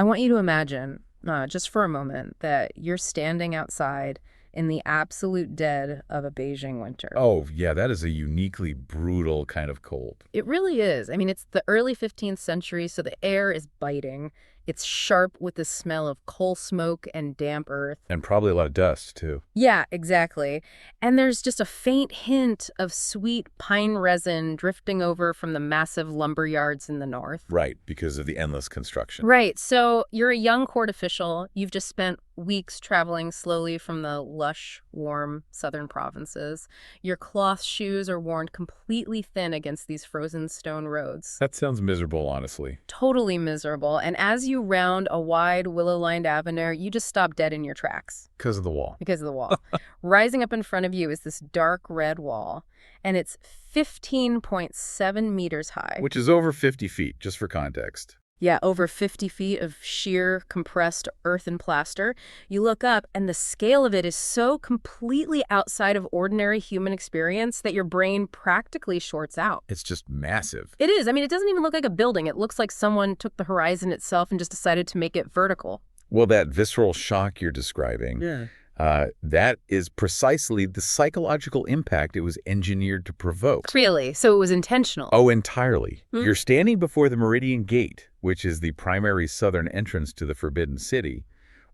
I want you to imagine, just for a moment, that you're standing outside in the absolute dead of a Beijing winter. Oh, yeah, that is a uniquely brutal kind of cold. It really is. I mean, it's the early 15th century, so the air is biting. It's sharp with the smell of coal smoke and damp earth. And probably a lot of dust, too. Yeah, exactly. And there's just a faint hint of sweet pine resin drifting over from the massive lumber yards in the north. Right, because of the endless construction. Right. So you're a young court official. You've just spent weeks traveling slowly from the lush, warm southern provinces. Your cloth shoes are worn completely thin against these frozen stone roads. That sounds miserable, honestly. Totally miserable. And as you round a wide willow-lined avenue, you just stop dead in your tracks. Because of the wall. Because of the wall. Rising up in front of you is this dark red wall, and it's 15.7 meters high. Which is over 50 feet, just for context. Yeah, over 50 feet of sheer, compressed earth and plaster. You look up, and the scale of it is so completely outside of ordinary human experience that your brain practically shorts out. It's just massive. It is. I mean, it doesn't even look like a building. It looks like someone took the horizon itself and just decided to make it vertical. Well, that visceral shock you're describing, that is precisely the psychological impact it was engineered to provoke. Really? So it was intentional? Oh, entirely. You're standing before the Meridian Gate, which is the primary southern entrance to the Forbidden City,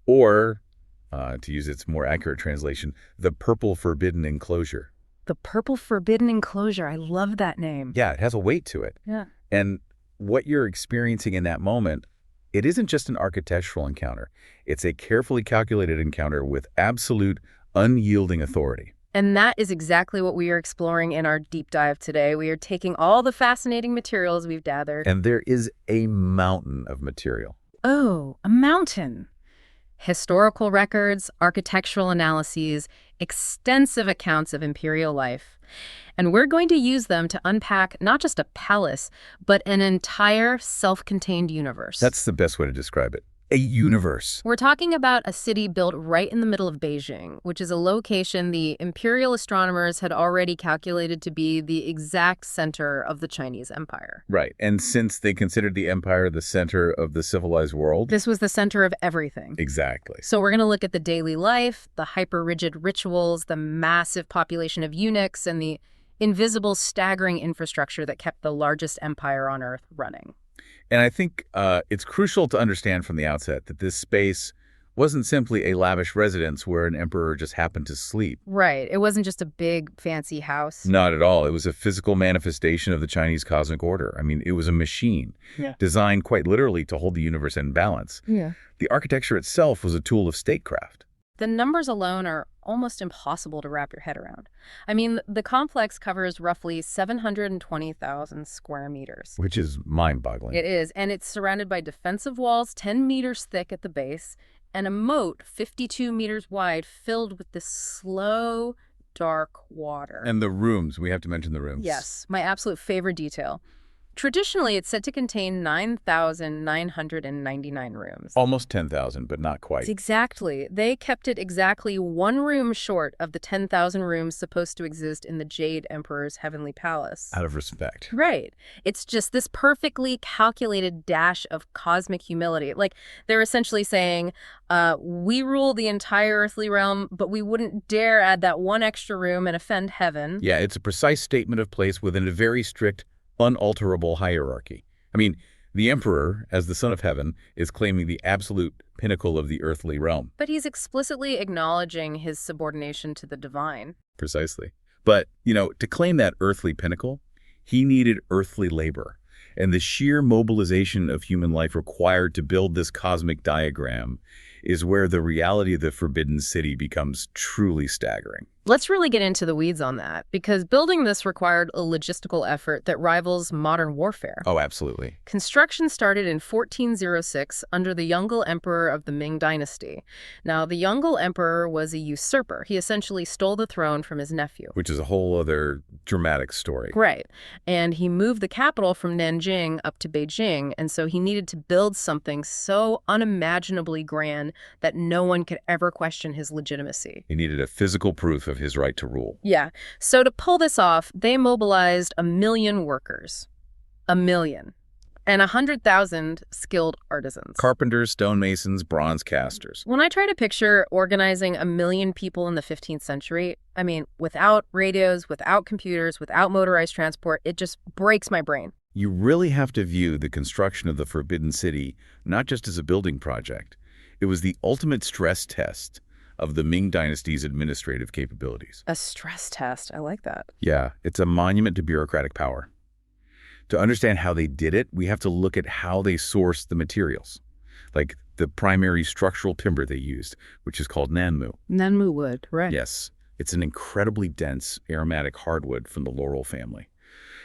or, to use its more accurate translation, the Purple Forbidden Enclosure. The Purple Forbidden Enclosure. I love that name. Yeah, it has a weight to it. Yeah. And what you're experiencing in that moment, it isn't just an architectural encounter. It's a carefully calculated encounter with absolute, unyielding authority. And that is exactly what we are exploring in our deep dive today. We are taking all the fascinating materials we've gathered. And there is a mountain of material. Oh, a mountain. Historical records, architectural analyses, extensive accounts of imperial life. And we're going to use them to unpack not just a palace, but an entire self-contained universe. That's the best way to describe it. A universe. We're talking about a city built right in the middle of Beijing, which is a location the imperial astronomers had already calculated to be the exact center of the Chinese empire. Right. And since they considered the empire the center of the civilized world, this was the center of everything. Exactly. So we're going to look at the daily life, the hyper-rigid rituals, the massive population of eunuchs, and the invisible, staggering infrastructure that kept the largest empire on Earth running. And I think it's crucial to understand from the outset that this space wasn't simply a lavish residence where an emperor just happened to sleep. Right. It wasn't just a big, fancy house. Not at all. It was a physical manifestation of the Chinese cosmic order. I mean, it was a machine designed quite literally to hold the universe in balance. Yeah. The architecture itself was a tool of statecraft. The numbers alone are almost impossible to wrap your head around. I mean, the complex covers roughly 720,000 square meters. Which is mind-boggling. It is, and it's surrounded by defensive walls 10 meters thick at the base and a moat 52 meters wide filled with this slow, dark water. And the rooms. We have to mention the rooms. Yes, my absolute favorite detail. Traditionally, it's said to contain 9,999 rooms. Almost 10,000, but not quite. Exactly. They kept it exactly one room short of the 10,000 rooms supposed to exist in the Jade Emperor's heavenly palace. Out of respect. Right. It's just this perfectly calculated dash of cosmic humility. Like, they're essentially saying, we rule the entire earthly realm, but we wouldn't dare add that one extra room and offend heaven. Yeah, it's a precise statement of place within a very strict, unalterable hierarchy. I mean, the emperor, as the son of heaven, is claiming the absolute pinnacle of the earthly realm. But he's explicitly acknowledging his subordination to the divine. Precisely. But, to claim that earthly pinnacle, he needed earthly labor. And the sheer mobilization of human life required to build this cosmic diagram is where the reality of the Forbidden City becomes truly staggering. Let's really get into the weeds on that, because building this required a logistical effort that rivals modern warfare. Oh, absolutely. Construction started in 1406 under the Yongle Emperor of the Ming dynasty. Now, the Yongle Emperor was a usurper. He essentially stole the throne from his nephew. Which is a whole other dramatic story. Right. And he moved the capital from Nanjing up to Beijing, and so he needed to build something so unimaginably grand that no one could ever question his legitimacy. He needed a physical proof of his right to rule. Yeah. So to pull this off, they mobilized 1 million workers. 1 million. And 100,000 skilled artisans. Carpenters, stonemasons, bronze casters. When I try to picture organizing 1 million people in the 15th century, I mean, without radios, without computers, without motorized transport, it just breaks my brain. You really have to view the construction of the Forbidden City not just as a building project. It was the ultimate stress test of the Ming Dynasty's administrative capabilities. A stress test. I like that. Yeah, it's a monument to bureaucratic power. To understand how they did it, we have to look at how they sourced the materials, like the primary structural timber they used, which is called nanmu. Nanmu wood, right? Yes, it's an incredibly dense, aromatic hardwood from the laurel family.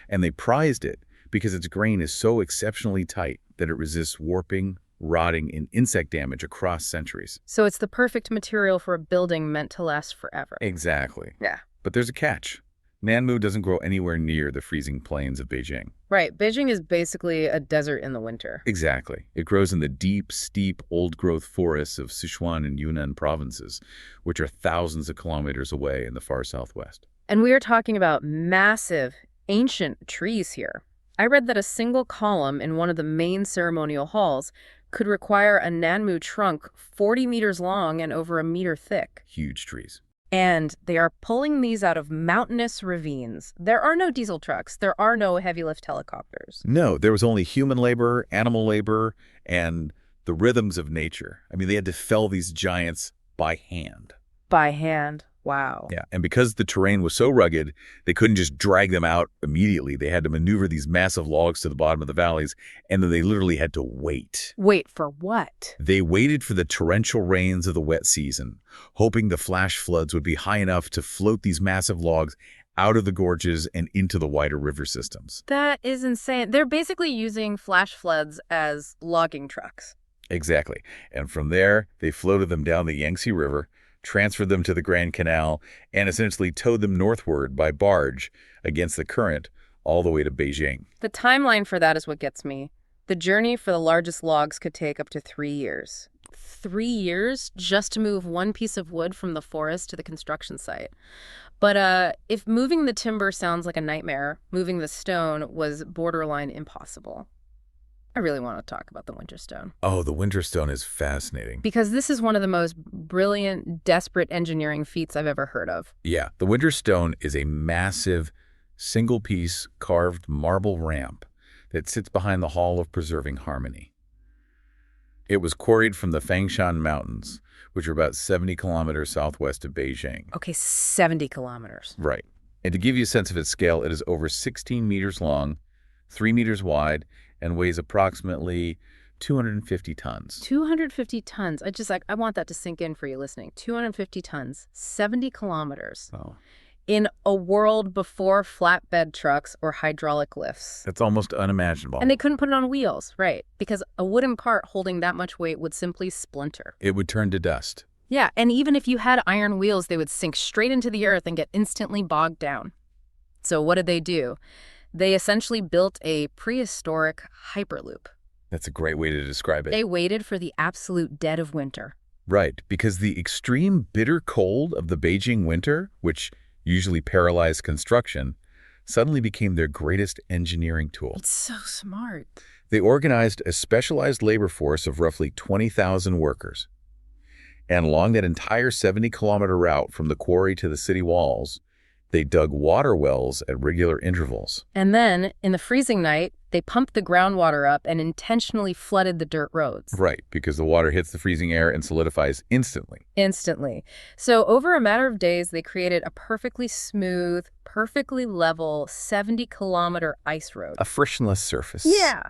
And they prized it because its grain is so exceptionally tight that it resists warping, rotting, and insect damage across centuries. So it's the perfect material for a building meant to last forever. Exactly. Yeah. But there's a catch. Nanmu doesn't grow anywhere near the freezing plains of Beijing. Right. Beijing is basically a desert in the winter. Exactly. It grows in the deep, steep, old-growth forests of Sichuan and Yunnan provinces, which are thousands of kilometers away in the far southwest. And we are talking about massive, ancient trees here. I read that a single column in one of the main ceremonial halls could require a nanmu trunk 40 meters long and over 1 meter thick. Huge trees. And they are pulling these out of mountainous ravines. There are no diesel trucks. There are no heavy lift helicopters. No, there was only human labor, animal labor, and the rhythms of nature. I mean, they had to fell these giants by hand. By hand. Wow. Yeah, and because the terrain was so rugged, they couldn't just drag them out immediately. They had to maneuver these massive logs to the bottom of the valleys, and then they literally had to wait. Wait for what? They waited for the torrential rains of the wet season, hoping the flash floods would be high enough to float these massive logs out of the gorges and into the wider river systems. That is insane. They're basically using flash floods as logging trucks. Exactly. And from there, they floated them down the Yangtze River, transferred them to the Grand Canal, and essentially towed them northward by barge against the current all the way to Beijing. The timeline for that is what gets me. The journey for the largest logs could take up to 3 years. 3 years just to move one piece of wood from the forest to the construction site. But if moving the timber sounds like a nightmare, moving the stone was borderline impossible. I really want to talk about the winter stone. Oh, the winter stone is fascinating. Because this is one of the most brilliant, desperate engineering feats I've ever heard of. Yeah, the winter stone is a massive, single-piece carved marble ramp that sits behind the Hall of Preserving Harmony. It was quarried from the Fangshan Mountains, which are about 70 kilometers southwest of Beijing. Okay, 70 kilometers. Right. And to give you a sense of its scale, it is over 16 meters long, 3 meters wide, and weighs approximately 250 tons. 250 tons. I want that to sink in for you listening. 250 tons, 70 kilometers. Oh. In a world before flatbed trucks or hydraulic lifts. That's almost unimaginable. And they couldn't put it on wheels, right? Because a wooden cart holding that much weight would simply splinter. It would turn to dust. Yeah, and even if you had iron wheels, they would sink straight into the earth and get instantly bogged down. So what did they do? They essentially built a prehistoric hyperloop. That's a great way to describe it. They waited for the absolute dead of winter. Right, because the extreme bitter cold of the Beijing winter, which usually paralyzed construction, suddenly became their greatest engineering tool. It's so smart. They organized a specialized labor force of roughly 20,000 workers. And along that entire 70-kilometer route from the quarry to the city walls, they dug water wells at regular intervals. And then, in the freezing night, they pumped the groundwater up and intentionally flooded the dirt roads. Right, because the water hits the freezing air and solidifies instantly. Instantly. So over a matter of days, they created a perfectly smooth, perfectly level 70-kilometer ice road. A frictionless surface. Yeah.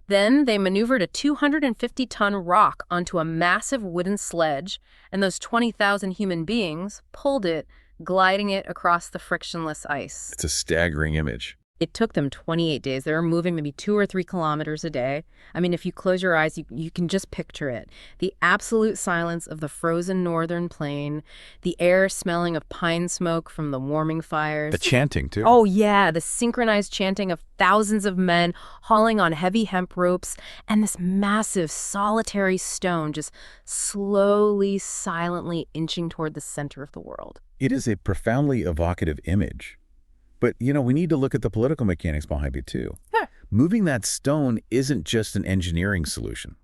Then they maneuvered a 250-ton rock onto a massive wooden sledge, and those 20,000 human beings pulled it, gliding it across the frictionless ice. It's a staggering image. It took them 28 days. They were moving maybe 2 or 3 kilometers a day. I mean, if you close your eyes, you can just picture it. The absolute silence of the frozen northern plain, the air smelling of pine smoke from the warming fires. The chanting, too. Oh, yeah, the synchronized chanting of thousands of men hauling on heavy hemp ropes, and this massive solitary stone just slowly, silently inching toward the center of the world. It is a profoundly evocative image. But, we need to look at the political mechanics behind it, too. Huh. Moving that stone isn't just an engineering solution.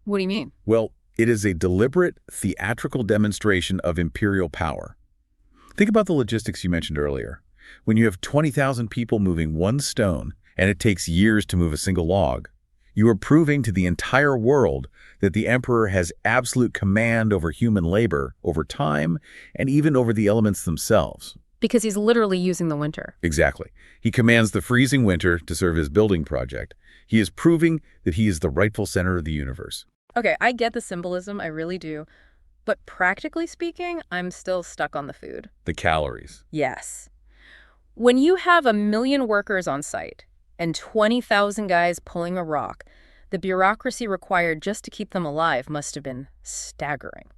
What do you mean? Well, it is a deliberate, theatrical demonstration of imperial power. Think about the logistics you mentioned earlier. When you have 20,000 people moving one stone, and it takes years to move a single log, you are proving to the entire world that the emperor has absolute command over human labor, over time, and even over the elements themselves. Because he's literally using the winter. Exactly. He commands the freezing winter to serve his building project. He is proving that he is the rightful center of the universe. Okay, I get the symbolism, I really do. But practically speaking, I'm still stuck on the food. The calories. Yes. When you have 1 million workers on site and 20,000 guys pulling a rock, the bureaucracy required just to keep them alive must have been staggering.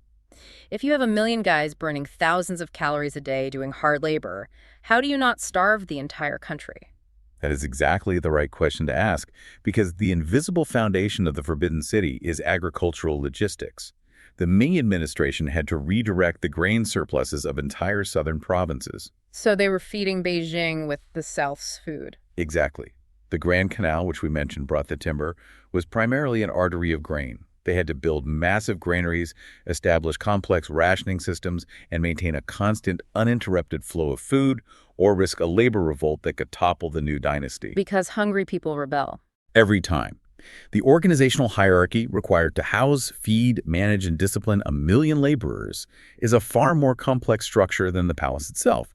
If you have 1 million guys burning thousands of calories a day doing hard labor, how do you not starve the entire country? That is exactly the right question to ask, because the invisible foundation of the Forbidden City is agricultural logistics. The Ming administration had to redirect the grain surpluses of entire southern provinces. So they were feeding Beijing with the South's food. Exactly. The Grand Canal, which we mentioned brought the timber, was primarily an artery of grain. They had to build massive granaries, establish complex rationing systems, and maintain a constant, uninterrupted flow of food, or risk a labor revolt that could topple the new dynasty. Because hungry people rebel. Every time. The organizational hierarchy required to house, feed, manage, and discipline 1 million laborers is a far more complex structure than the palace itself.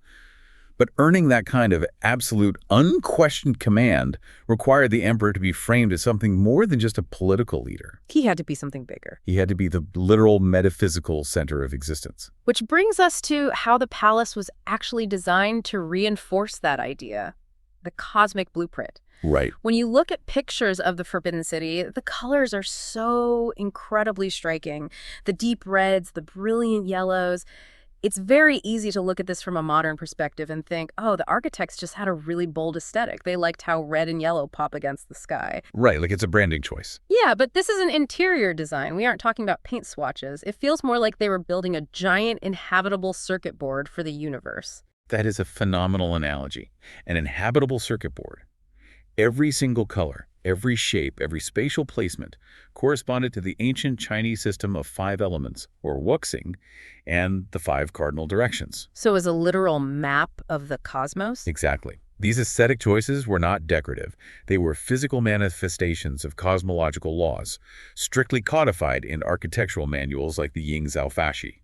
But earning that kind of absolute, unquestioned command required the emperor to be framed as something more than just a political leader. He had to be something bigger. He had to be the literal metaphysical center of existence. Which brings us to how the palace was actually designed to reinforce that idea, the cosmic blueprint. Right. When you look at pictures of the Forbidden City, the colors are so incredibly striking. The deep reds, the brilliant yellows. It's very easy to look at this from a modern perspective and think, oh, the architects just had a really bold aesthetic. They liked how red and yellow pop against the sky. Right, like it's a branding choice. Yeah, but this is an interior design. We aren't talking about paint swatches. It feels more like they were building a giant inhabitable circuit board for the universe. That is a phenomenal analogy. An inhabitable circuit board. Every single color, every shape, every spatial placement corresponded to the ancient Chinese system of 5 elements, or wuxing, and the 5 cardinal directions. So as a literal map of the cosmos? Exactly. These aesthetic choices were not decorative. They were physical manifestations of cosmological laws, strictly codified in architectural manuals like the Ying Zhao Fashi.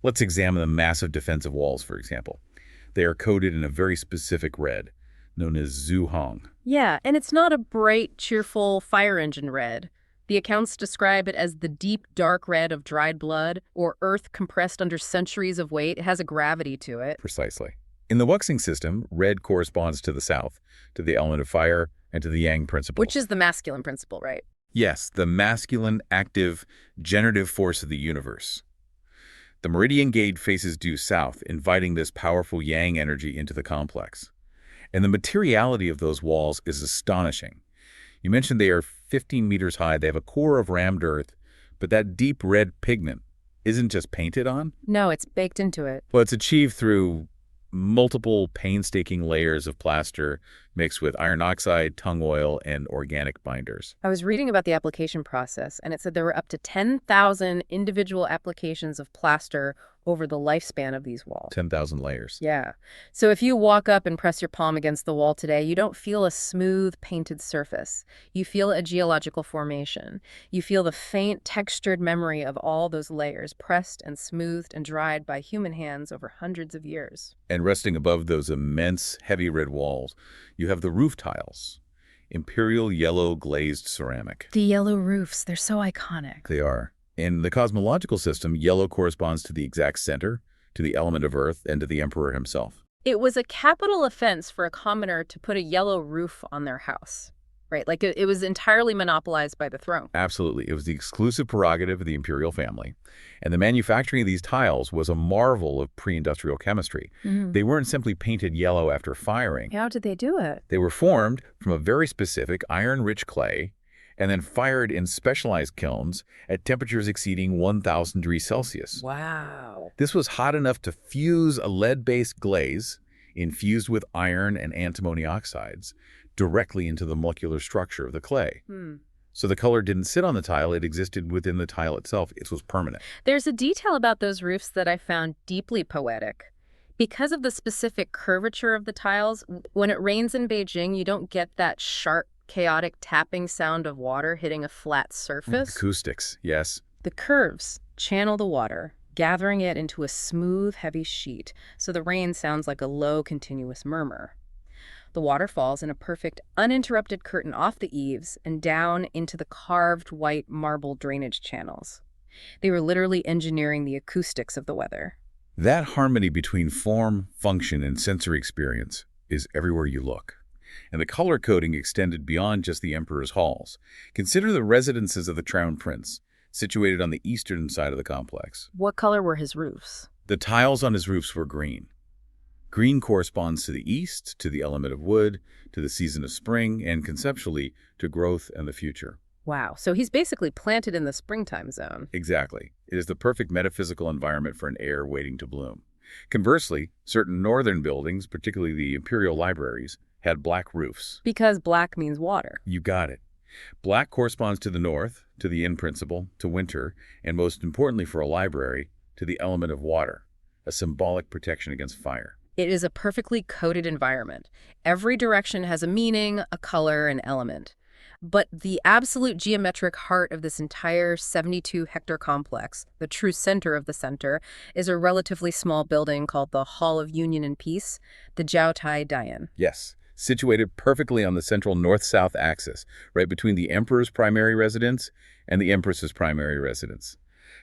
Let's examine the massive defensive walls, for example. They are coded in a very specific red, known as Zhu Hong. Yeah, and it's not a bright, cheerful fire engine red. The accounts describe it as the deep, dark red of dried blood, or earth compressed under centuries of weight. It has a gravity to it. Precisely. In the wuxing system, red corresponds to the south, to the element of fire, and to the yang principle. Which is the masculine principle, right? Yes, the masculine, active, generative force of the universe. The meridian gate faces due south, inviting this powerful yang energy into the complex. And the materiality of those walls is astonishing. You mentioned they are 15 meters high. They have a core of rammed earth, but that deep red pigment isn't just painted on. No, it's baked into it. Well, it's achieved through multiple painstaking layers of plaster mixed with iron oxide, tung oil, and organic binders. I was reading about the application process, and it said there were up to 10,000 individual applications of plaster over the lifespan of these walls. 10,000 layers. Yeah. So if you walk up and press your palm against the wall today, you don't feel a smooth, painted surface. You feel a geological formation. You feel the faint, textured memory of all those layers pressed and smoothed and dried by human hands over hundreds of years. And resting above those immense, heavy red walls, you have the roof tiles. Imperial yellow glazed ceramic. The yellow roofs, they're so iconic. They are. In the cosmological system, yellow corresponds to the exact center, to the element of earth, and to the emperor himself. It was a capital offense for a commoner to put a yellow roof on their house, right? Like it was entirely monopolized by the throne. Absolutely. It was the exclusive prerogative of the imperial family. And the manufacturing of these tiles was a marvel of pre-industrial chemistry. They weren't simply painted yellow after firing. How did they do it? They were formed from a very specific iron-rich clay and then fired in specialized kilns at temperatures exceeding 1,000 degrees Celsius. Wow. This was hot enough to fuse a lead-based glaze, infused with iron and antimony oxides, directly into the molecular structure of the clay. So the color didn't sit on the tile, it existed within the tile itself. It was permanent. There's a detail about those roofs that I found deeply poetic. Because of the specific curvature of the tiles, when it rains in Beijing, you don't get that sharp, chaotic tapping sound of water hitting a flat surface. Acoustics, yes. The curves channel the water, gathering it into a smooth, heavy sheet, so the rain sounds like a low, continuous murmur. The water falls in a perfect, uninterrupted curtain off the eaves and down into the carved white marble drainage channels. They were literally engineering the acoustics of the weather. That harmony between form, function, and sensory experience is everywhere you look. And the color coding extended beyond just the emperor's halls. Consider the residences of the crown prince, situated on the eastern side of the complex. What color were his roofs? The tiles on his roofs were green. Green corresponds to the east, to the element of wood, to the season of spring, and conceptually, to growth and the future. Wow, so he's basically planted in the springtime zone. Exactly. It is the perfect metaphysical environment for an heir waiting to bloom. Conversely, certain northern buildings, particularly the imperial libraries, had black roofs. Because black means water. You got it. Black corresponds to the north, to the inn principle, to winter, and most importantly for a library, to the element of water, a symbolic protection against fire. It is a perfectly coded environment. Every direction has a meaning, a color, an element. But the absolute geometric heart of this entire 72-hectare complex, the true center of the center, is a relatively small building called the Hall of Union and Peace, the Jiaotai Dian. Yes, situated perfectly on the central north-south axis, right between the emperor's primary residence and the empress's primary residence.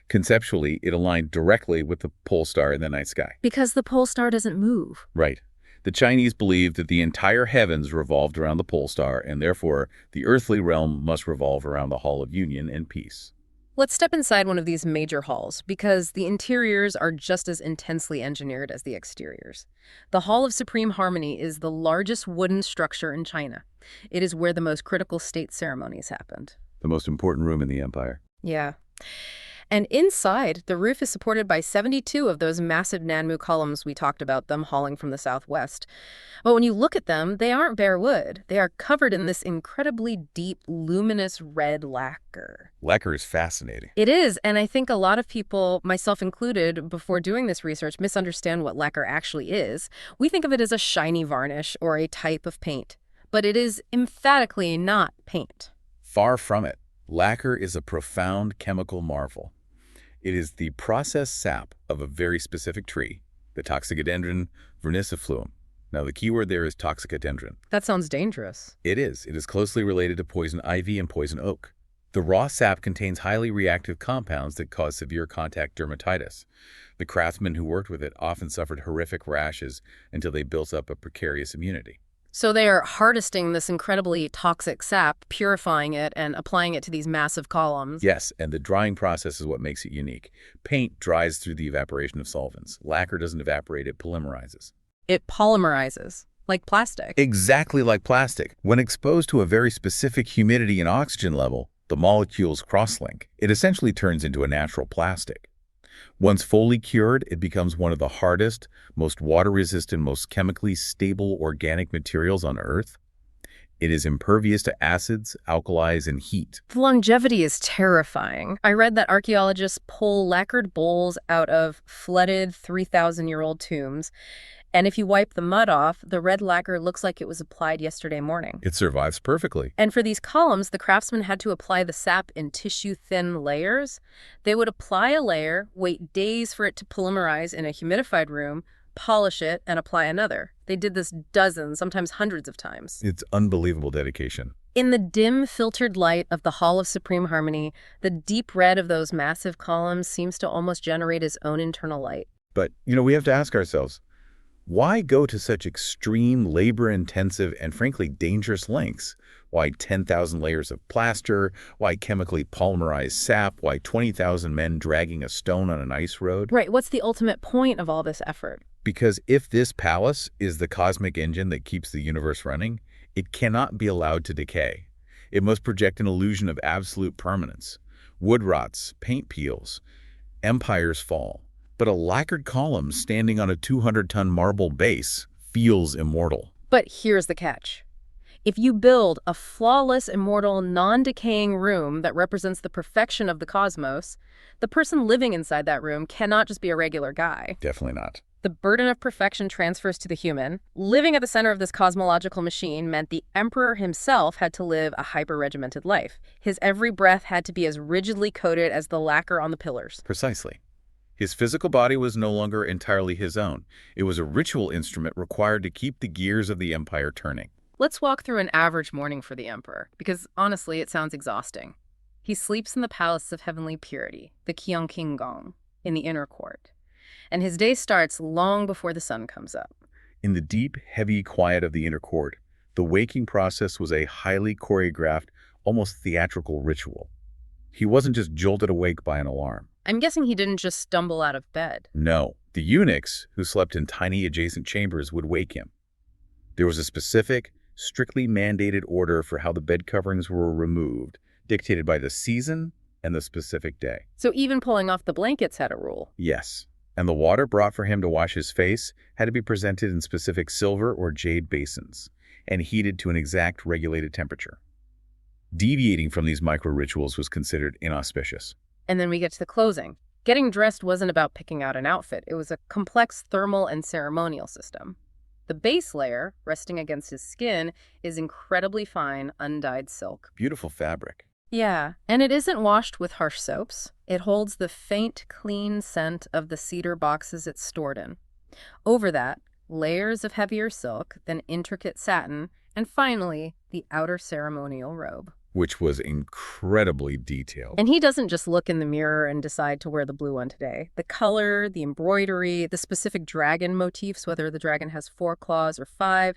Conceptually, it aligned directly with the pole star in the night sky. Because the pole star doesn't move. Right. The Chinese believed that the entire heavens revolved around the pole star, and therefore the earthly realm must revolve around the Hall of Union and Peace. Let's step inside one of these major halls, because the interiors are just as intensely engineered as the exteriors. The Hall of Supreme Harmony is the largest wooden structure in China. It is where the most critical state ceremonies happened. The most important room in the empire. Yeah. And inside, the roof is supported by 72 of those massive nanmu columns we talked about them hauling from the southwest. But when you look at them, they aren't bare wood. They are covered in this incredibly deep, luminous red lacquer. Lacquer is fascinating. It is, and I think a lot of people, myself included, before doing this research, misunderstand what lacquer actually is. We think of it as a shiny varnish or a type of paint, but it is emphatically not paint. Far from it. Lacquer is a profound chemical marvel. It is the processed sap of a very specific tree, the Toxicodendron vernicifluum. Now, the key word there is toxicodendron. That sounds dangerous. It is. It is closely related to poison ivy and poison oak. The raw sap contains highly reactive compounds that cause severe contact dermatitis. The craftsmen who worked with it often suffered horrific rashes until they built up a precarious immunity. So they are harvesting this incredibly toxic sap, purifying it, and applying it to these massive columns. Yes, and the drying process is what makes it unique. Paint dries through the evaporation of solvents. Lacquer doesn't evaporate, it polymerizes. It polymerizes, like plastic. Exactly like plastic. When exposed to a very specific humidity and oxygen level, the molecules cross-link. It essentially turns into a natural plastic. Once fully cured, it becomes one of the hardest, most water-resistant, most chemically stable organic materials on Earth. It is impervious to acids, alkalis, and heat. The longevity is terrifying. I read that archaeologists pull lacquered bowls out of flooded 3,000-year-old tombs, and if you wipe the mud off, the red lacquer looks like it was applied yesterday morning. It survives perfectly. And for these columns, the craftsmen had to apply the sap in tissue-thin layers. They would apply a layer, wait days for it to polymerize in a humidified room, polish it, and apply another. They did this dozens, sometimes hundreds of times. It's unbelievable dedication. In the dim, filtered light of the Hall of Supreme Harmony, the deep red of those massive columns seems to almost generate its own internal light. But, we have to ask ourselves, why go to such extreme, labor-intensive, and frankly dangerous lengths? Why 10,000 layers of plaster? Why chemically polymerized sap? Why 20,000 men dragging a stone on an ice road? Right, what's the ultimate point of all this effort? Because if this palace is the cosmic engine that keeps the universe running, it cannot be allowed to decay. It must project an illusion of absolute permanence. Wood rots, paint peels, empires fall. But a lacquered column standing on a 200-ton marble base feels immortal. But here's the catch. If you build a flawless, immortal, non-decaying room that represents the perfection of the cosmos, the person living inside that room cannot just be a regular guy. Definitely not. The burden of perfection transfers to the human. Living at the center of this cosmological machine meant the emperor himself had to live a hyper-regimented life. His every breath had to be as rigidly coated as the lacquer on the pillars. Precisely. His physical body was no longer entirely his own. It was a ritual instrument required to keep the gears of the empire turning. Let's walk through an average morning for the emperor, because honestly, it sounds exhausting. He sleeps in the palace of heavenly purity, the Qing, in the inner court. And his day starts long before the sun comes up. In the deep, heavy quiet of the inner court, the waking process was a highly choreographed, almost theatrical ritual. He wasn't just jolted awake by an alarm. I'm guessing he didn't just stumble out of bed. No, the eunuchs, who slept in tiny adjacent chambers, would wake him. There was a specific, strictly mandated order for how the bed coverings were removed, dictated by the season and the specific day. So even pulling off the blankets had a rule. Yes, and the water brought for him to wash his face had to be presented in specific silver or jade basins and heated to an exact regulated temperature. Deviating from these micro-rituals was considered inauspicious. And then we get to the closing. Getting dressed wasn't about picking out an outfit. It was a complex thermal and ceremonial system. The base layer, resting against his skin, is incredibly fine, undyed silk. Beautiful fabric. Yeah, and it isn't washed with harsh soaps. It holds the faint, clean scent of the cedar boxes it's stored in. Over that, layers of heavier silk, then intricate satin, and finally, the outer ceremonial robe. Which was incredibly detailed. And he doesn't just look in the mirror and decide to wear the blue one today. The color, the embroidery, the specific dragon motifs, whether the dragon has 4 claws or 5,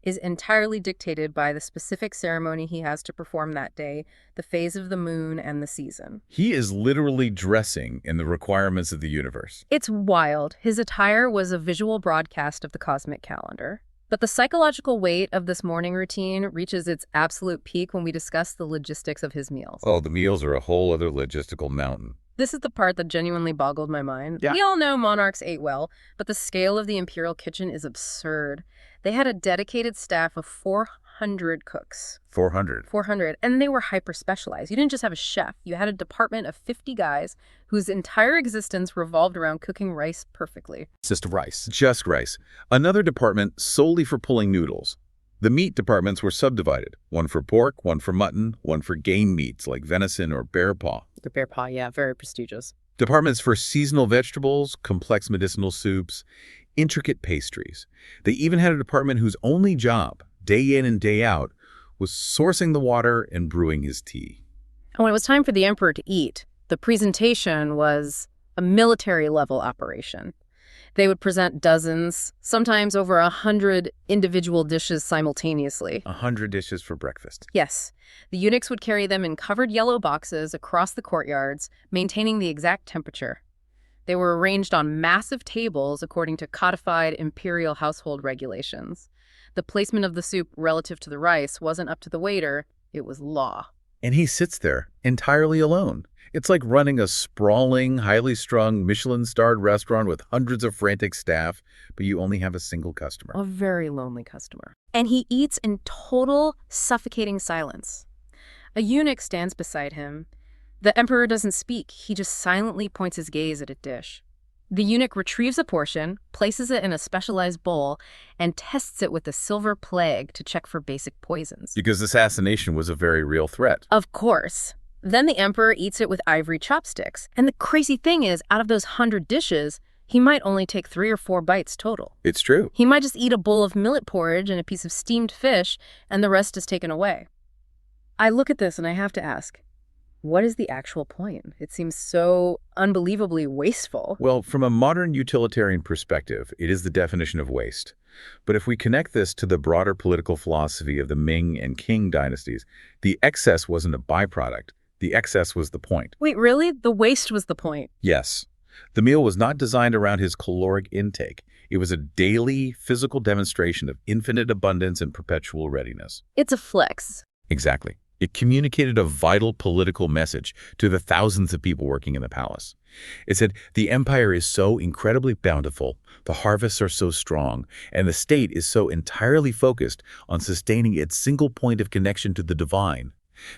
is entirely dictated by the specific ceremony he has to perform that day, the phase of the moon, and the season. He is literally dressing in the requirements of the universe. It's wild. His attire was a visual broadcast of the cosmic calendar. But the psychological weight of this morning routine reaches its absolute peak when we discuss the logistics of his meals. Oh, the meals are a whole other logistical mountain. This is the part that genuinely boggled my mind. Yeah. We all know monarchs ate well, but the scale of the imperial kitchen is absurd. They had a dedicated staff of 400 cooks. 400. 400, and they were hyper-specialized. You didn't just have a chef. You had a department of 50 guys whose entire existence revolved around cooking rice perfectly. Just rice. Just rice. Another department solely for pulling noodles. The meat departments were subdivided. One for pork, one for mutton, one for game meats like venison or bear paw. The bear paw, yeah, very prestigious. Departments for seasonal vegetables, complex medicinal soups, intricate pastries. They even had a department whose only job, day in and day out, was sourcing the water and brewing his tea. And when it was time for the emperor to eat, the presentation was a military-level operation. They would present dozens, sometimes over 100 individual dishes simultaneously. 100 dishes for breakfast. Yes. The eunuchs would carry them in covered yellow boxes across the courtyards, maintaining the exact temperature. They were arranged on massive tables according to codified imperial household regulations. The placement of the soup relative to the rice wasn't up to the waiter, it was law. And he sits there, entirely alone. It's like running a sprawling, highly strung, Michelin-starred restaurant with hundreds of frantic staff, but you only have a single customer. A very lonely customer. And he eats in total, suffocating silence. A eunuch stands beside him. The emperor doesn't speak, he just silently points his gaze at a dish. The eunuch retrieves a portion, places it in a specialized bowl, and tests it with a silver plague to check for basic poisons. Because assassination was a very real threat. Of course. Then the emperor eats it with ivory chopsticks. And the crazy thing is, out of those 100 dishes, he might only take 3 or 4 bites total. It's true. He might just eat a bowl of millet porridge and a piece of steamed fish, and the rest is taken away. I look at this and I have to ask, what is the actual point? It seems so unbelievably wasteful. Well, from a modern utilitarian perspective, it is the definition of waste. But if we connect this to the broader political philosophy of the Ming and Qing dynasties, the excess wasn't a byproduct. The excess was the point. Wait, really? The waste was the point? Yes. The meal was not designed around his caloric intake. It was a daily, physical demonstration of infinite abundance and perpetual readiness. It's a flex. Exactly. It communicated a vital political message to the thousands of people working in the palace. It said, the empire is so incredibly bountiful, the harvests are so strong, and the state is so entirely focused on sustaining its single point of connection to the divine,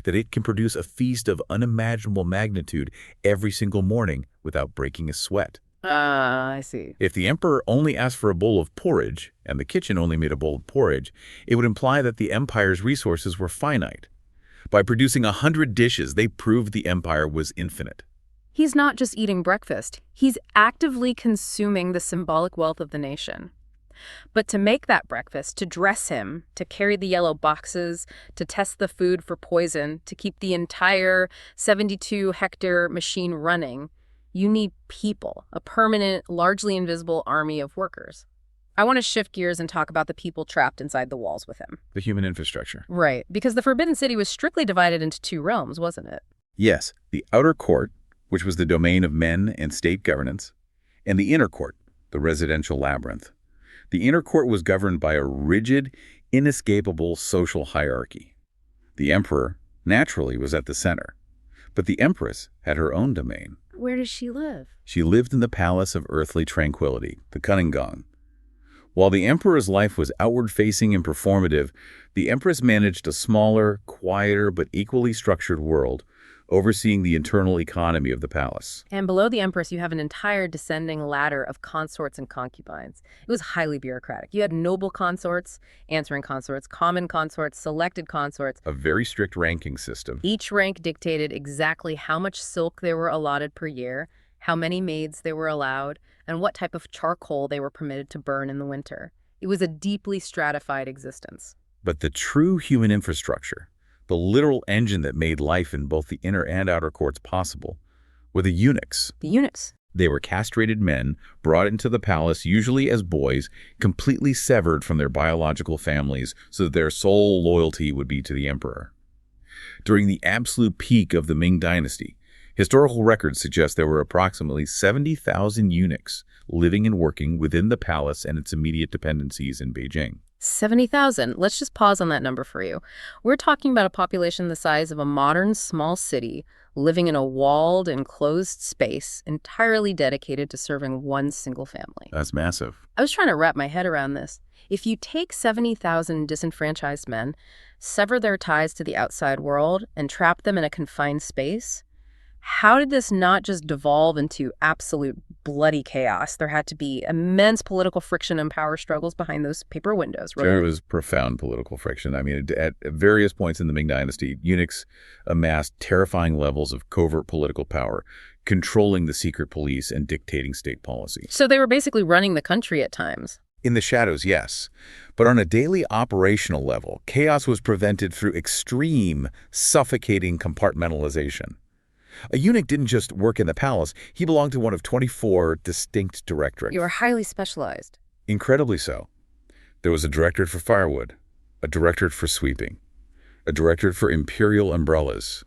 that it can produce a feast of unimaginable magnitude every single morning without breaking a sweat. I see. If the emperor only asked for a bowl of porridge, and the kitchen only made a bowl of porridge, it would imply that the empire's resources were finite. By producing 100 dishes, they proved the empire was infinite. He's not just eating breakfast. He's actively consuming the symbolic wealth of the nation. But to make that breakfast, to dress him, to carry the yellow boxes, to test the food for poison, to keep the entire 72-hectare machine running, you need people, a permanent, largely invisible army of workers. I want to shift gears and talk about the people trapped inside the walls with him. The human infrastructure. Right, because the Forbidden City was strictly divided into two realms, wasn't it? Yes, the outer court, which was the domain of men and state governance, and the inner court, the residential labyrinth. The inner court was governed by a rigid, inescapable social hierarchy. The emperor, naturally, was at the center, but the empress had her own domain. Where does she live? She lived in the palace of earthly tranquility, the Kunningang. While the emperor's life was outward-facing and performative, the empress managed a smaller, quieter, but equally structured world, overseeing the internal economy of the palace. And below the empress, you have an entire descending ladder of consorts and concubines. It was highly bureaucratic. You had noble consorts, answering consorts, common consorts, selected consorts. A very strict ranking system. Each rank dictated exactly how much silk they were allotted per year, how many maids they were allowed, and what type of charcoal they were permitted to burn in the winter. It was a deeply stratified existence. But the true human infrastructure, the literal engine that made life in both the inner and outer courts possible, were the eunuchs. The eunuchs. They were castrated men brought into the palace, usually as boys, completely severed from their biological families so that their sole loyalty would be to the emperor. During the absolute peak of the Ming dynasty, historical records suggest there were approximately 70,000 eunuchs living and working within the palace and its immediate dependencies in Beijing. 70,000. Let's just pause on that number for you. We're talking about a population the size of a modern small city, living in a walled, enclosed space entirely dedicated to serving one single family. That's massive. I was trying to wrap my head around this. If you take 70,000 disenfranchised men, sever their ties to the outside world, and trap them in a confined space, how did this not just devolve into absolute bloody chaos? There had to be immense political friction and power struggles behind those paper windows. There was profound political friction. I mean, at various points in the Ming dynasty, eunuchs amassed terrifying levels of covert political power, controlling the secret police and dictating state policy. So they were basically running the country at times. In the shadows, yes. But on a daily operational level, chaos was prevented through extreme, suffocating compartmentalization. A eunuch didn't just work in the palace. He belonged to one of 24 distinct directorates. You were highly specialized. Incredibly so. There was a directorate for firewood, a directorate for sweeping, a directorate for imperial umbrellas.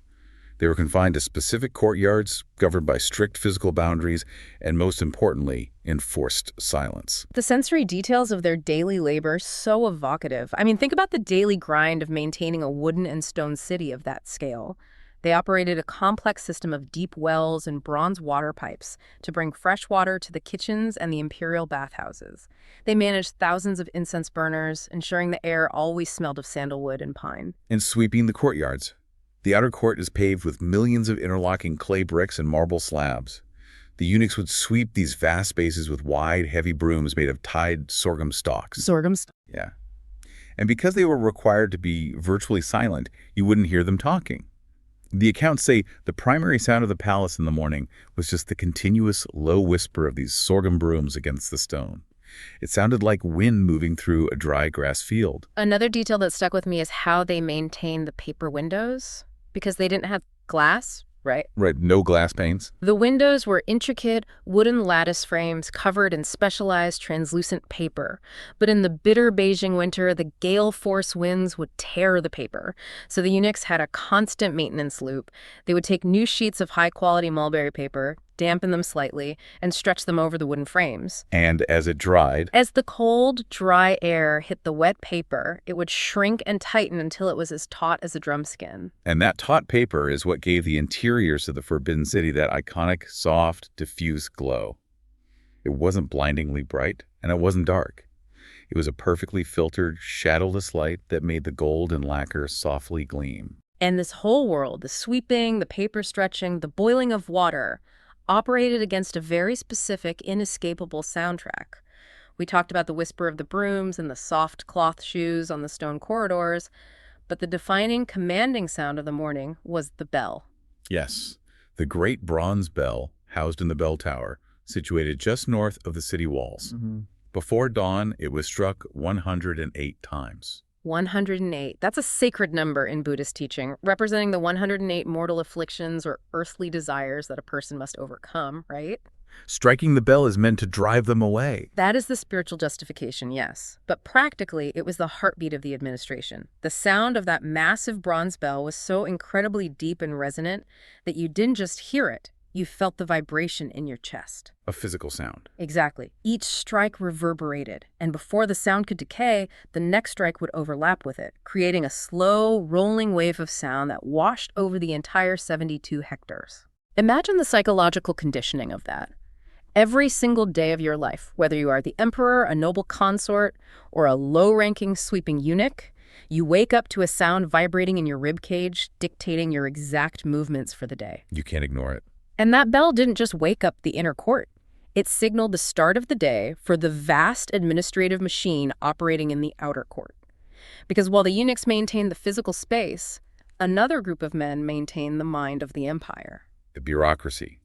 They were confined to specific courtyards, governed by strict physical boundaries, and most importantly, enforced silence. The sensory details of their daily labor, so evocative. I mean, think about the daily grind of maintaining a wooden and stone city of that scale. They operated a complex system of deep wells and bronze water pipes to bring fresh water to the kitchens and the imperial bathhouses. They managed thousands of incense burners, ensuring the air always smelled of sandalwood and pine. And sweeping the courtyards. The outer court is paved with millions of interlocking clay bricks and marble slabs. The eunuchs would sweep these vast spaces with wide, heavy brooms made of tied sorghum stalks. Sorghum stalks? Yeah. And because they were required to be virtually silent, you wouldn't hear them talking. The accounts say the primary sound of the palace in the morning was just the continuous low whisper of these sorghum brooms against the stone. It sounded like wind moving through a dry grass field. Another detail that stuck with me is how they maintained the paper windows, because they didn't have glass, right? Right, no glass panes. The windows were intricate wooden lattice frames covered in specialized translucent paper. But in the bitter Beijing winter, the gale force winds would tear the paper. So the eunuchs had a constant maintenance loop. They would take new sheets of high-quality mulberry paper, dampen them slightly, and stretch them over the wooden frames. And as it dried, As the cold, dry air hit the wet paper, it would shrink and tighten until it was as taut as a drum skin. and that taut paper is what gave the interiors of the Forbidden City that iconic, soft, diffuse glow. It wasn't blindingly bright, and it wasn't dark. It was a perfectly filtered, shadowless light that made the gold and lacquer softly gleam. And this whole world, the sweeping, the paper stretching, the boiling of water, operated against a very specific, inescapable soundtrack. We talked about the whisper of the brooms and the soft cloth shoes on the stone corridors, but the defining, commanding sound of the morning was the bell. Yes, the great bronze bell, housed in the bell tower, situated just north of the city walls. Before dawn, it was struck 108 times. 108. That's a sacred number in Buddhist teaching, representing the 108 mortal afflictions or earthly desires that a person must overcome, right? Striking the bell is meant to drive them away. That is the spiritual justification, yes. But practically, it was the heartbeat of the administration. The sound of that massive bronze bell was so incredibly deep and resonant that you didn't just hear it, you felt the vibration in your chest. A physical sound. Exactly. Each strike reverberated, and before the sound could decay, the next strike would overlap with it, creating a slow, rolling wave of sound that washed over the entire 72 hectares. Imagine the psychological conditioning of that. Every single day of your life, whether you are the emperor, a noble consort, or a low-ranking sweeping eunuch, you wake up to a sound vibrating in your ribcage, dictating your exact movements for the day. You can't ignore it. And that bell didn't just wake up the inner court. It signaled the start of the day for the vast administrative machine operating in the outer court. Because while the eunuchs maintained the physical space, another group of men maintained the mind of the empire. The bureaucracy.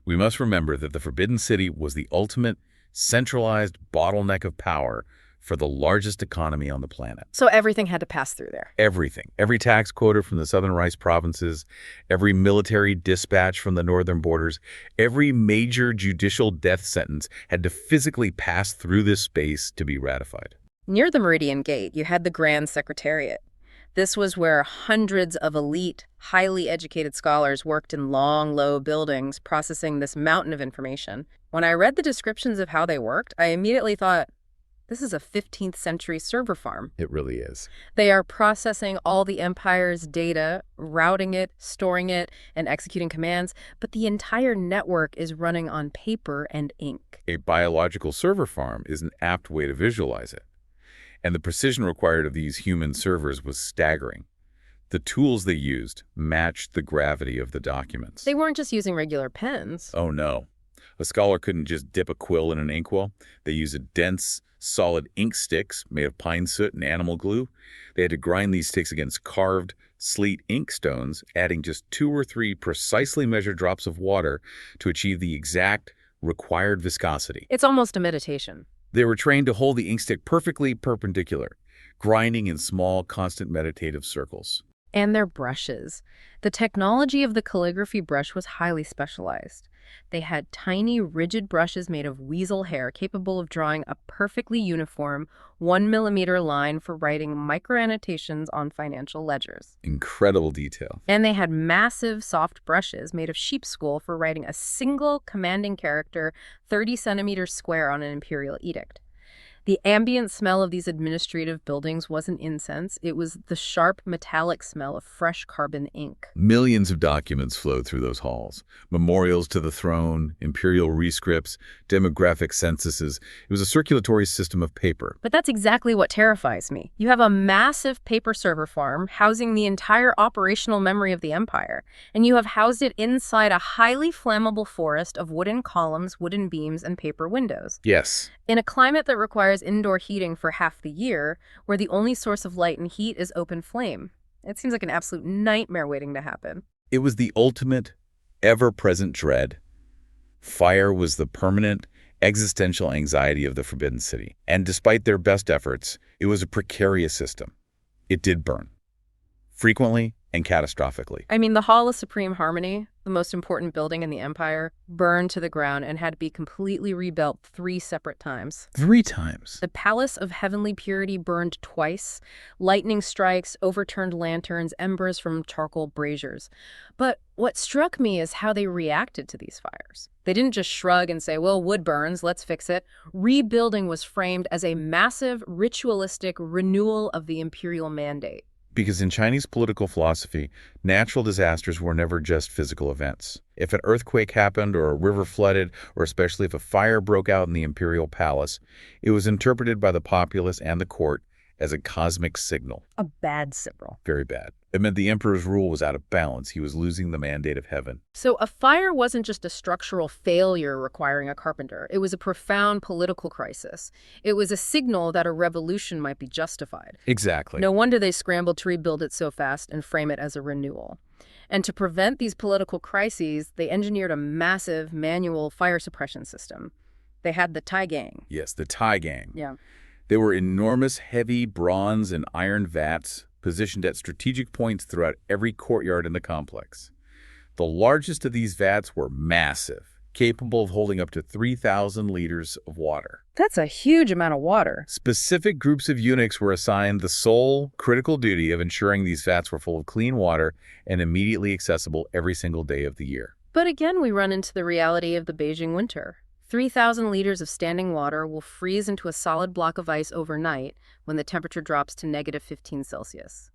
We must remember that the Forbidden City was the ultimate, centralized bottleneck of power for the largest economy on the planet. So everything had to pass through there. Everything. Every tax quota from the southern rice provinces, every military dispatch from the northern borders, every major judicial death sentence had to physically pass through this space to be ratified. Near the Meridian Gate, you had the Grand Secretariat. This was where hundreds of elite, highly educated scholars worked in long, low buildings processing this mountain of information. When I read the descriptions of how they worked, I immediately thought, this is a 15th century server farm. It really is. They are processing all the empire's data, routing it, storing it, and executing commands, but the entire network is running on paper and ink. A biological server farm is an apt way to visualize it. And the precision required of these human servers was staggering. The tools they used matched the gravity of the documents. They weren't just using regular pens. Oh no. A scholar couldn't just dip a quill in an inkwell. They used a dense, solid ink sticks made of pine soot and animal glue. They had to grind these sticks against carved, sleet ink stones, adding just 2 or 3 precisely measured drops of water to achieve the exact required viscosity. It's almost a meditation. They were trained to hold the inkstick perfectly perpendicular, grinding in small, constant meditative circles. And their brushes. The technology of the calligraphy brush was highly specialized. They had tiny, rigid brushes made of weasel hair capable of drawing a perfectly uniform 1-millimeter line for writing microannotations on financial ledgers. Incredible detail. And they had massive, soft brushes made of sheep's wool for writing a single commanding character 30 centimeters square on an imperial edict. The ambient smell of these administrative buildings wasn't incense. It was the sharp, metallic smell of fresh carbon ink. Millions of documents flowed through those halls. Memorials to the throne, imperial rescripts, demographic censuses. It was a circulatory system of paper. But that's exactly what terrifies me. You have a massive paper server farm housing the entire operational memory of the empire, and you have housed it inside a highly flammable forest of wooden columns, wooden beams, and paper windows. Yes. In a climate that requires indoor heating for half the year, where the only source of light and heat is open flame. It seems like an absolute nightmare waiting to happen. It was the ultimate, ever-present dread. Fire was the permanent, existential anxiety of the Forbidden City. And despite their best efforts, it was a precarious system. It did burn. Frequently and catastrophically. I mean, the Hall of Supreme Harmony, the most important building in the empire, burned to the ground and had to be completely rebuilt 3 separate times. 3 times. The Palace of Heavenly Purity burned twice. Lightning strikes, overturned lanterns, embers from charcoal braziers. But what struck me is how they reacted to these fires. They didn't just shrug and say, well, wood burns, let's fix it. Rebuilding was framed as a massive, ritualistic renewal of the imperial mandate. Because in Chinese political philosophy, natural disasters were never just physical events. If an earthquake happened or a river flooded, or especially if a fire broke out in the imperial palace, it was interpreted by the populace and the court as a cosmic signal. A bad signal. Very bad. It meant the emperor's rule was out of balance. He was losing the mandate of heaven. So a fire wasn't just a structural failure requiring a carpenter. It was a profound political crisis. It was a signal that a revolution might be justified. Exactly. No wonder they scrambled to rebuild it so fast and frame it as a renewal. And to prevent these political crises, they engineered a massive manual fire suppression system. They had the Tai Gang. Yes, the Tai Gang. Yeah. They were enormous, heavy bronze and iron vats positioned at strategic points throughout every courtyard in the complex. The largest of these vats were massive, capable of holding up to 3,000 liters of water. That's a huge amount of water. Specific groups of eunuchs were assigned the sole critical duty of ensuring these vats were full of clean water and immediately accessible every single day of the year. But again, we run into the reality of the Beijing winter. 3,000 liters of standing water will freeze into a solid block of ice overnight when the temperature drops to negative 15 Celsius.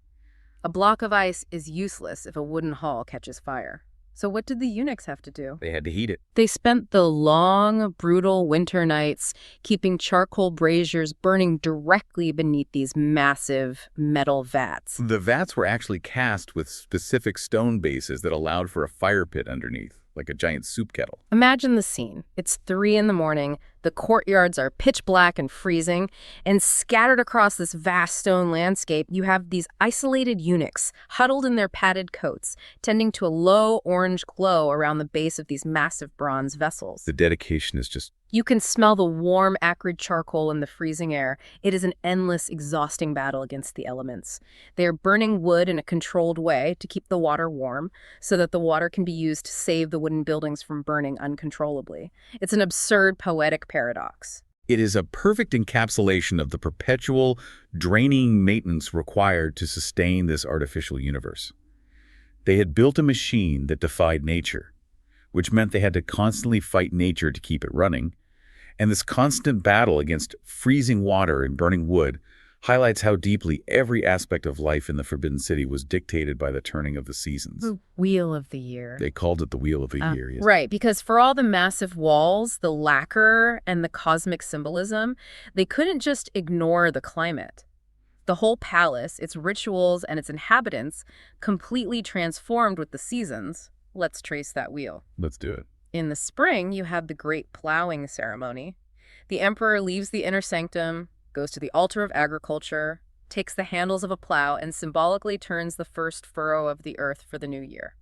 A block of ice is useless if a wooden hall catches fire. So what did the eunuchs have to do? They had to heat it. They spent the long, brutal winter nights keeping charcoal braziers burning directly beneath these massive metal vats. The vats were actually cast with specific stone bases that allowed for a fire pit underneath, like a giant soup kettle. Imagine the scene. It's 3 a.m. The courtyards are pitch black and freezing, and scattered across this vast stone landscape, you have these isolated eunuchs huddled in their padded coats, tending to a low orange glow around the base of these massive bronze vessels. The dedication is just... You can smell the warm, acrid charcoal in the freezing air. It is an endless, exhausting battle against the elements. They are burning wood in a controlled way to keep the water warm, so that the water can be used to save the wooden buildings from burning uncontrollably. It's an absurd, poetic paradox. It is a perfect encapsulation of the perpetual, draining maintenance required to sustain this artificial universe. They had built a machine that defied nature, which meant they had to constantly fight nature to keep it running. And this constant battle against freezing water and burning wood highlights how deeply every aspect of life in the Forbidden City was dictated by the turning of the seasons. The Wheel of the Year. They called it the Wheel of the Year. Yes. Right, because for all the massive walls, the lacquer, and the cosmic symbolism, they couldn't just ignore the climate. The whole palace, its rituals, and its inhabitants completely transformed with the seasons. Let's trace that wheel. Let's do it. In the spring, you have the Great Plowing Ceremony. The emperor leaves the inner sanctum, goes to the altar of agriculture, takes the handles of a plow, and symbolically turns the first furrow of the earth for the new year.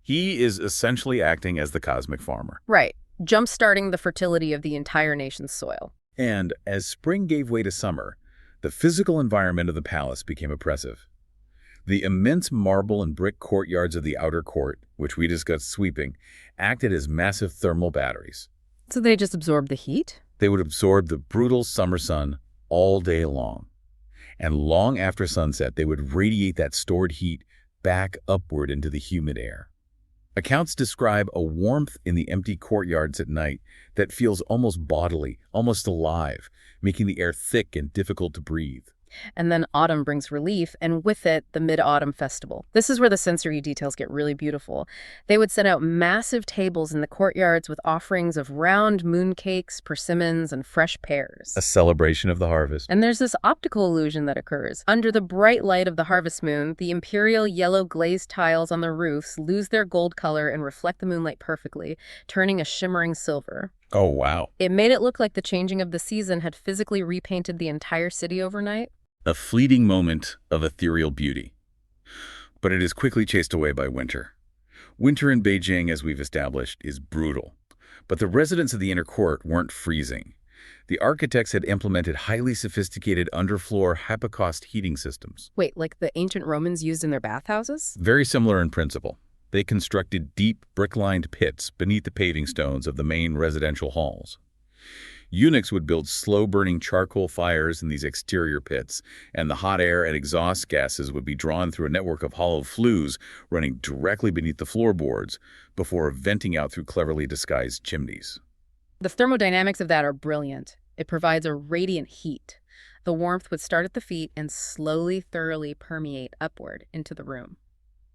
He is essentially acting as the cosmic farmer. Right, jump-starting the fertility of the entire nation's soil. And as spring gave way to summer, the physical environment of the palace became oppressive. The immense marble and brick courtyards of the outer court, which we discussed sweeping, acted as massive thermal batteries. So they just absorbed the heat? They would absorb the brutal summer sun all day long. And long after sunset, they would radiate that stored heat back upward into the humid air. Accounts describe a warmth in the empty courtyards at night that feels almost bodily, almost alive, making the air thick and difficult to breathe. And then autumn brings relief, and with it, the Mid-Autumn Festival. This is where the sensory details get really beautiful. They would set out massive tables in the courtyards with offerings of round mooncakes, persimmons, and fresh pears. A celebration of the harvest. And there's this optical illusion that occurs. Under the bright light of the harvest moon, the imperial yellow glazed tiles on the roofs lose their gold color and reflect the moonlight perfectly, turning a shimmering silver. Oh, wow. It made it look like the changing of the season had physically repainted the entire city overnight. A fleeting moment of ethereal beauty. But it is quickly chased away by winter. Winter in Beijing, as we've established, is brutal. But the residents of the inner court weren't freezing. The architects had implemented highly sophisticated underfloor hypocaust heating systems. Wait, like the ancient Romans used in their bathhouses? Very similar in principle. They constructed deep, brick-lined pits beneath the paving stones of the main residential halls. Eunuchs would build slow-burning charcoal fires in these exterior pits, and the hot air and exhaust gases would be drawn through a network of hollow flues running directly beneath the floorboards before venting out through cleverly disguised chimneys. The thermodynamics of that are brilliant. It provides a radiant heat. The warmth would start at the feet and slowly, thoroughly permeate upward into the room.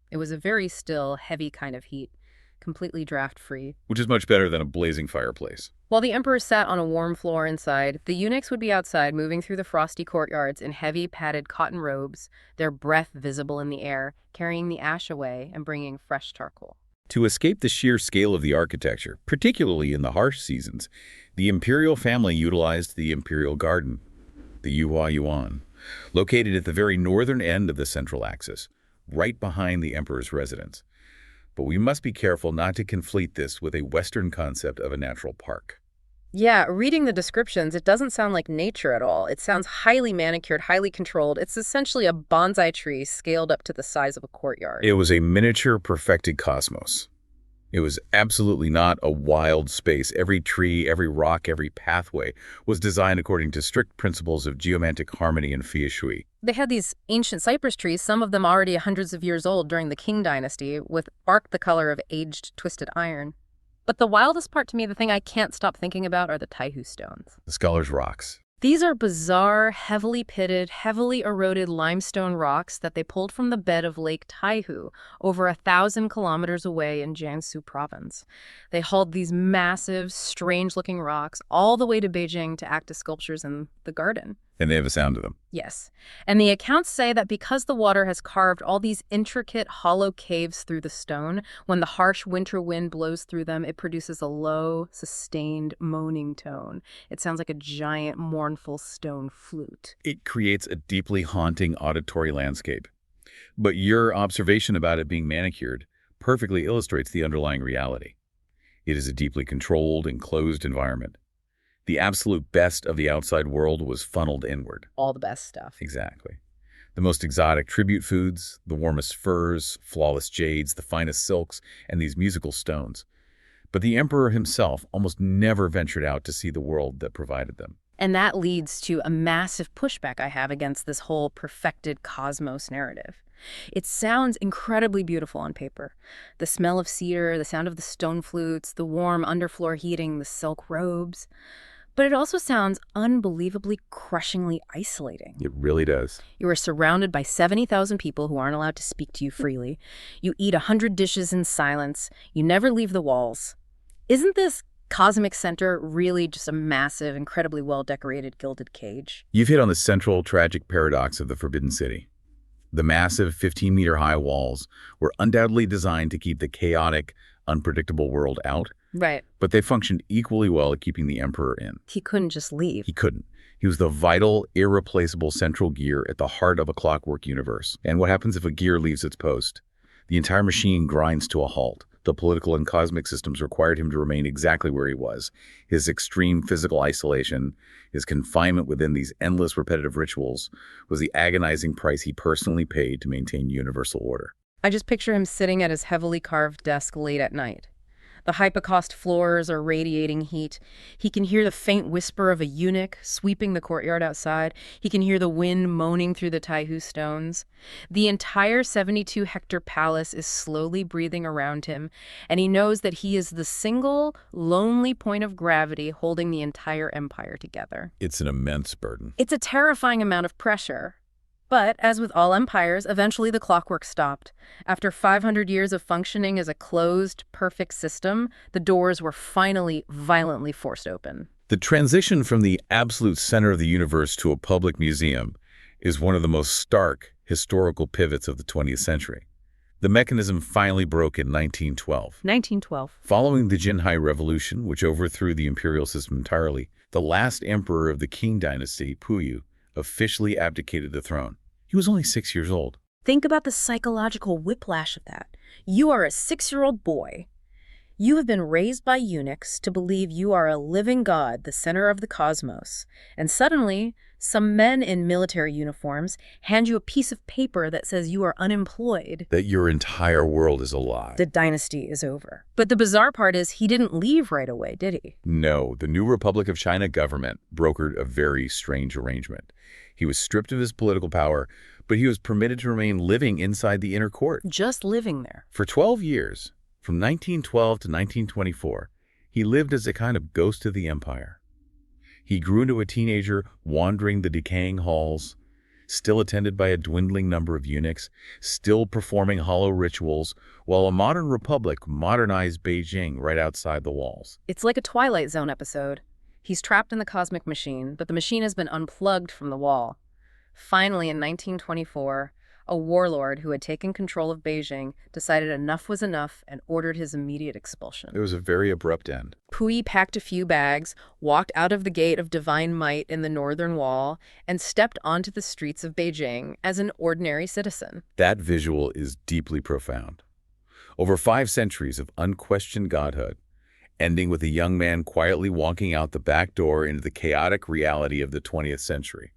It was a very still, heavy kind of heat, completely draft-free. Which is much better than a blazing fireplace. While the emperor sat on a warm floor inside, the eunuchs would be outside, moving through the frosty courtyards in heavy, padded cotton robes, their breath visible in the air, carrying the ash away and bringing fresh charcoal. To escape the sheer scale of the architecture, particularly in the harsh seasons, the imperial family utilized the imperial garden, the Yuan, located at the very northern end of the central axis, right behind the emperor's residence. But we must be careful not to conflate this with a Western concept of a natural park. Yeah, reading the descriptions, it doesn't sound like nature at all. It sounds highly manicured, highly controlled. It's essentially a bonsai tree scaled up to the size of a courtyard. It was a miniature perfected cosmos. It was absolutely not a wild space. Every tree, every rock, every pathway was designed according to strict principles of geomantic harmony and feng shui. They had these ancient cypress trees, some of them already hundreds of years old during the Qing dynasty, with bark the color of aged, twisted iron. But the wildest part to me, the thing I can't stop thinking about, are the taihu stones. The scholar's rocks. These are bizarre, heavily pitted, heavily eroded limestone rocks that they pulled from the bed of Lake Taihu, over 1,000 kilometers away in Jiangsu province. They hauled these massive, strange-looking rocks all the way to Beijing to act as sculptures in the garden. And they have a sound to them. Yes. And the accounts say that because the water has carved all these intricate, hollow caves through the stone, when the harsh winter wind blows through them, it produces a low, sustained, moaning tone. It sounds like a giant, mournful stone flute. It creates a deeply haunting auditory landscape. But your observation about it being manicured perfectly illustrates the underlying reality. It is a deeply controlled, enclosed environment. The absolute best of the outside world was funneled inward. All the best stuff. Exactly. The most exotic tribute foods, the warmest furs, flawless jades, the finest silks, and these musical stones. But the emperor himself almost never ventured out to see the world that provided them. And that leads to a massive pushback I have against this whole perfected cosmos narrative. It sounds incredibly beautiful on paper. The smell of cedar, the sound of the stone flutes, the warm underfloor heating, the silk robes. But it also sounds unbelievably, crushingly isolating. It really does. You are surrounded by 70,000 people who aren't allowed to speak to you freely. You eat 100 dishes in silence. You never leave the walls. Isn't this cosmic center really just a massive, incredibly well-decorated gilded cage? You've hit on the central tragic paradox of the Forbidden City. The massive 15-meter-high walls were undoubtedly designed to keep the chaotic, unpredictable world out. Right. But they functioned equally well at keeping the emperor in. He couldn't just leave. He couldn't. He was the vital, irreplaceable central gear at the heart of a clockwork universe. And what happens if a gear leaves its post? The entire machine grinds to a halt. The political and cosmic systems required him to remain exactly where he was. His extreme physical isolation, his confinement within these endless repetitive rituals, was the agonizing price he personally paid to maintain universal order. I just picture him sitting at his heavily carved desk late at night. The hypocaust floors are radiating heat. He can hear the faint whisper of a eunuch sweeping the courtyard outside. He can hear the wind moaning through the taihu stones. The entire 72-hectare palace is slowly breathing around him, and he knows that he is the single, lonely point of gravity holding the entire empire together. It's an immense burden. It's a terrifying amount of pressure. But, as with all empires, eventually the clockwork stopped. After 500 years of functioning as a closed, perfect system, the doors were finally violently forced open. The transition from the absolute center of the universe to a public museum is one of the most stark historical pivots of the 20th century. The mechanism finally broke in 1912. 1912. Following the Jinhai Revolution, which overthrew the imperial system entirely, the last emperor of the Qing dynasty, Puyu, officially abdicated the throne. He was only 6 years old. Think about the psychological whiplash of that. You are a 6-year-old boy. You have been raised by eunuchs to believe you are a living god, the center of the cosmos. And suddenly, some men in military uniforms hand you a piece of paper that says you are unemployed. That your entire world is a lie. The dynasty is over. But the bizarre part is he didn't leave right away, did he? No, the new Republic of China government brokered a very strange arrangement. He was stripped of his political power, but he was permitted to remain living inside the inner court. Just living there. For 12 years, from 1912 to 1924, he lived as a kind of ghost of the empire. He grew into a teenager wandering the decaying halls, still attended by a dwindling number of eunuchs, still performing hollow rituals, while a modern republic modernized Beijing right outside the walls. It's like a Twilight Zone episode. He's trapped in the cosmic machine, but the machine has been unplugged from the wall. Finally, in 1924, a warlord who had taken control of Beijing decided enough was enough and ordered his immediate expulsion. It was a very abrupt end. Puyi packed a few bags, walked out of the gate of divine might in the northern wall, and stepped onto the streets of Beijing as an ordinary citizen. That visual is deeply profound. Over 5 centuries of unquestioned godhood, ending with a young man quietly walking out the back door into the chaotic reality of the 20th century.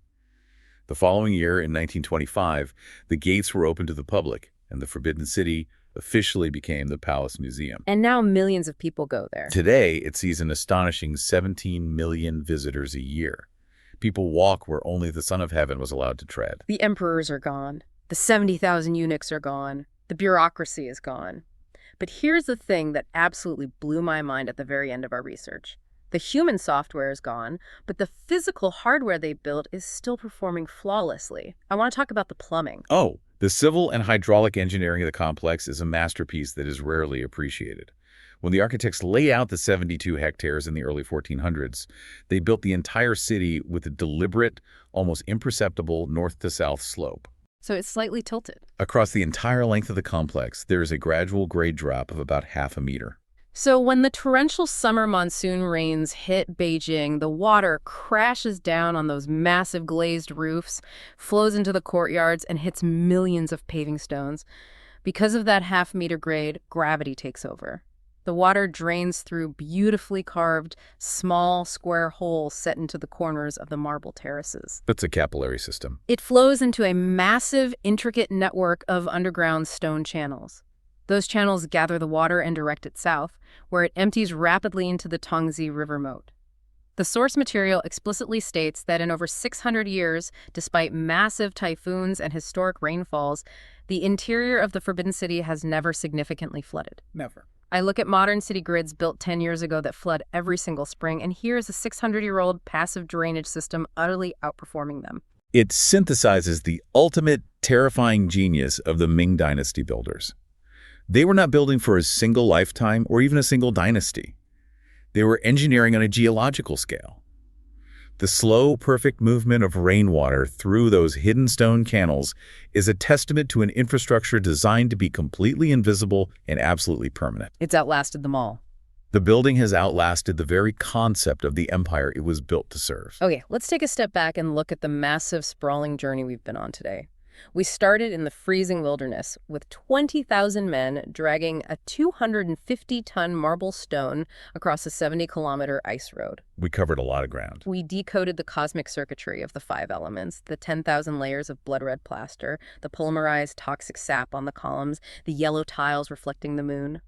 The following year, in 1925, the gates were opened to the public, and the Forbidden City officially became the Palace Museum. And now millions of people go there. Today, it sees an astonishing 17 million visitors a year. People walk where only the Son of Heaven was allowed to tread. The emperors are gone. The 70,000 eunuchs are gone. The bureaucracy is gone. But here's the thing that absolutely blew my mind at the very end of our research. The human software is gone, but the physical hardware they built is still performing flawlessly. I want to talk about the plumbing. Oh, the civil and hydraulic engineering of the complex is a masterpiece that is rarely appreciated. When the architects lay out the 72 hectares in the early 1400s, they built the entire city with a deliberate, almost imperceptible north-to-south slope. So it's slightly tilted. Across the entire length of the complex, there is a gradual grade drop of about half a meter. So when the torrential summer monsoon rains hit Beijing, the water crashes down on those massive glazed roofs, flows into the courtyards, and hits millions of paving stones. Because of that half-meter grade, gravity takes over. The water drains through beautifully carved, small, square holes set into the corners of the marble terraces. That's a capillary system. It flows into a massive, intricate network of underground stone channels. Those channels gather the water and direct it south, where it empties rapidly into the Tongzi River moat. The source material explicitly states that in over 600 years, despite massive typhoons and historic rainfalls, the interior of the Forbidden City has never significantly flooded. Never. I look at modern city grids built 10 years ago that flood every single spring, and here's a 600-year-old passive drainage system utterly outperforming them. It synthesizes the ultimate terrifying genius of the Ming Dynasty builders. They were not building for a single lifetime or even a single dynasty. They were engineering on a geological scale. The slow, perfect movement of rainwater through those hidden stone channels is a testament to an infrastructure designed to be completely invisible and absolutely permanent. It's outlasted them all. The building has outlasted the very concept of the empire it was built to serve. Okay, let's take a step back and look at the massive, sprawling journey we've been on today. We started in the freezing wilderness with 20,000 men dragging a 250-ton marble stone across a 70-kilometer ice road. We covered a lot of ground. We decoded the cosmic circuitry of the 5 elements, the 10,000 layers of blood-red plaster, the polymerized toxic sap on the columns, the yellow tiles reflecting the moon.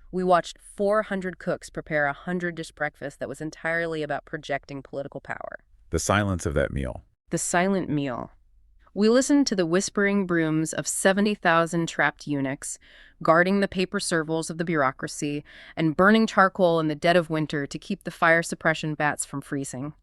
We watched 400 cooks prepare a 100-dish breakfast that was entirely about projecting political power. The silence of that meal. The silent meal. We listened to the whispering brooms of 70,000 trapped eunuchs, guarding the paper servals of the bureaucracy, and burning charcoal in the dead of winter to keep the fire suppression bats from freezing.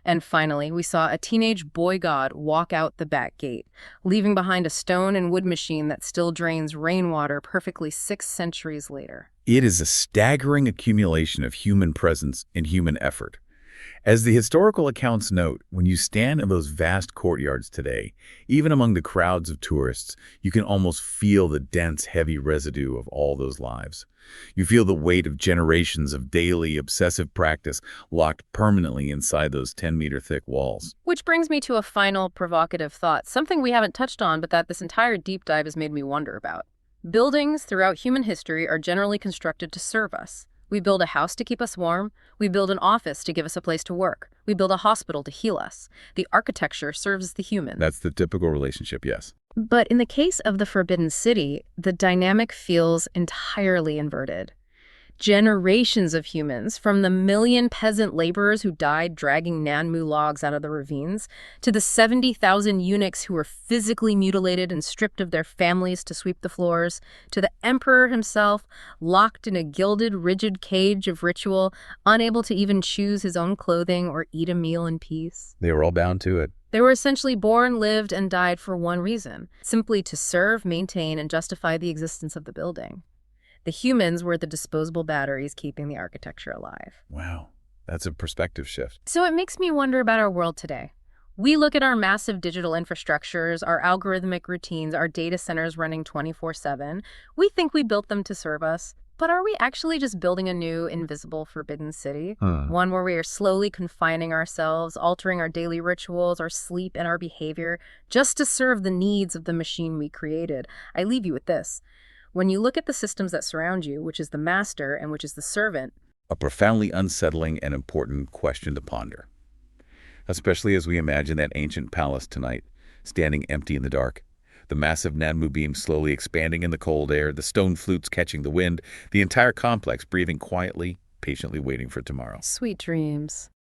And finally, we saw a teenage boy god walk out the back gate, leaving behind a stone and wood machine that still drains rainwater perfectly 6 centuries later. It is a staggering accumulation of human presence and human effort. As the historical accounts note, when you stand in those vast courtyards today, even among the crowds of tourists, you can almost feel the dense, heavy residue of all those lives. You feel the weight of generations of daily, obsessive practice locked permanently inside those 10-meter-thick walls. Which brings me to a final provocative thought, something we haven't touched on, but that this entire deep dive has made me wonder about. Buildings throughout human history are generally constructed to serve us. We build a house to keep us warm. We build an office to give us a place to work. We build a hospital to heal us. The architecture serves the human. That's the typical relationship, yes. But in the case of the Forbidden City, the dynamic feels entirely inverted. Generations of humans, from the million peasant laborers who died dragging nanmu logs out of the ravines, to the 70,000 eunuchs who were physically mutilated and stripped of their families to sweep the floors, to the emperor himself, locked in a gilded, rigid cage of ritual, unable to even choose his own clothing or eat a meal in peace. They were all bound to it. They were essentially born, lived, and died for one reason, simply to serve, maintain, and justify the existence of the building. The humans were the disposable batteries keeping the architecture alive. Wow, that's a perspective shift. So it makes me wonder about our world today. We look at our massive digital infrastructures, our algorithmic routines, our data centers running 24/7. We think we built them to serve us. But are we actually just building a new, invisible, forbidden city? One where we are slowly confining ourselves, altering our daily rituals, our sleep, and our behavior, just to serve the needs of the machine we created? I leave you with this. When you look at the systems that surround you, which is the master and which is the servant, A profoundly unsettling and important question to ponder, especially as we imagine that ancient palace tonight, standing empty in the dark. The massive nanmu beam slowly expanding in the cold air, the stone flutes catching the wind, the entire complex breathing quietly, patiently waiting for tomorrow. sweet dreams.